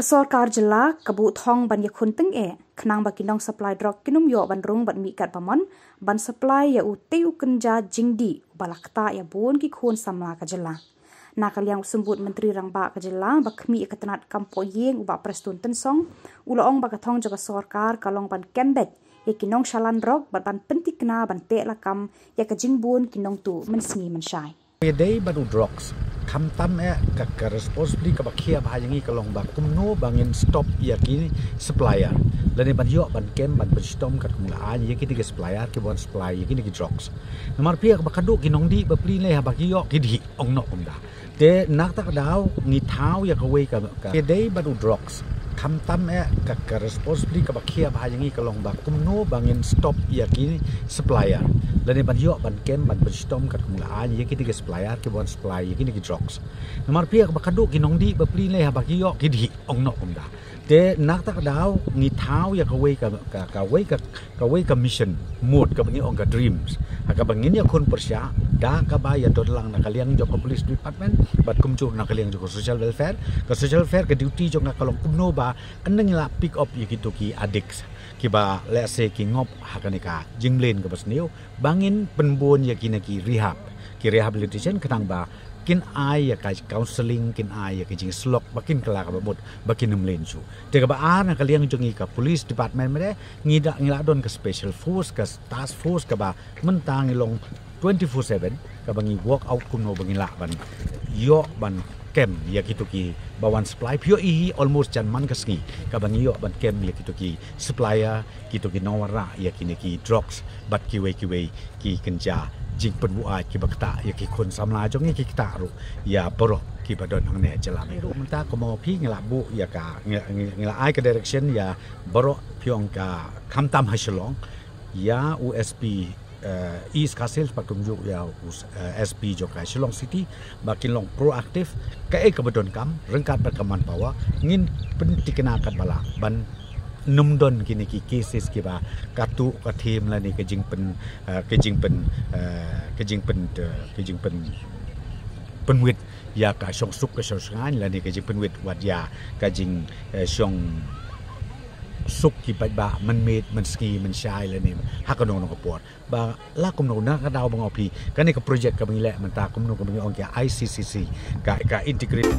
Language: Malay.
Kesorkar jela kabut hong ban yakun teng kenang bagi nong supply drug kinum yo ban rung ban mikat pamon ban supply ya uteu kenja jingdi balakta ya bon ki khun samla ka jela nakal yang sembut menteri rangba ka jela bakmi ketenat kampo yeng uba prestun tensong uloong bakathong jaga sorkar kalong ban kembet ya kinong shalan drug ban pentik na ban te lakam ya ka jingbun kinong tu mensengi mensyai day baru drugs kam tam ka responsibly ka bakia bahayangi kalong ba kumno bangin stop ya kini supplier lani ban yo ban kem ban bestom ka kumlaan ya kini ke supplier ke bon supply ya kini ke drugs namar pia ka bakadu kinong di bapli le ha bakiyo kidi ong no kumda te nak tak daw ni thau ya ka we ka day baru drugs kam tam ka responsibly ka bakia bahayangi kalong ba kumno bangin stop ya kini supplier lani ban yo ban kem ban bestom ka kumlaan ya kini ke supplier ke bon supply ya kini ke drugs namar pia ka bakadu kinong di bapli le ha bakiyo kidi ong no kumda te nak tak daw ni thau ya ka we ka mission mood ka bangi ong ka dreams ka bangin ya kun persya da ka ba ya dodlang na kaliang jo police department bat kumcu na kaliang jo social welfare ka duty jo na kalong kumno ba kanang la pick up ya kitu ki addicts ki ba let's say ki ngop hakanika jinglen ka basniu bangin penbon ya ki rehabilitation kanang ba kin ai ya kai counseling kin ai ya kijing slok bakin kala ka babot bakin nemlen su te ka ba na kaliang jongi ka police department mere ngila don ka special force ka task force ka ba mentang ilong 24/7 ka bangi work out kuno bangi la ban yo ban kem ya kitu ki bawan supply pio i almost jan man kaski ka bangi yo ban kem ya kitu ki supplier kitu ki nawara ya kini ki drugs bat ki we ki kenja jing penbuat ki bakta ya ki kon samla jong ki kita ru ya boro ki badon hang ne jela ru menta ko mo phi ngla bu ya ka ngla ai ka direction ya boro pyong ka khamtam hasilong ya USP East Castle patumjuk ya SP joka Shillong City bakin long proaktif ka ka badon kam rengkat perkaman pawa ngin pentikenakan bala ban numdon kini ki cases ki ba katu ka team la ni ke jing pen penwit ya ka syong suk ka syong la ni ke jing penwit wat ya ka jing syong suk ki ba man made man ski man shai la ni hakanong no kapor ba la kum no na ka daw bang opi kani ka project ka bangile man ta kum no ka bang ong ka ICCC ka integrate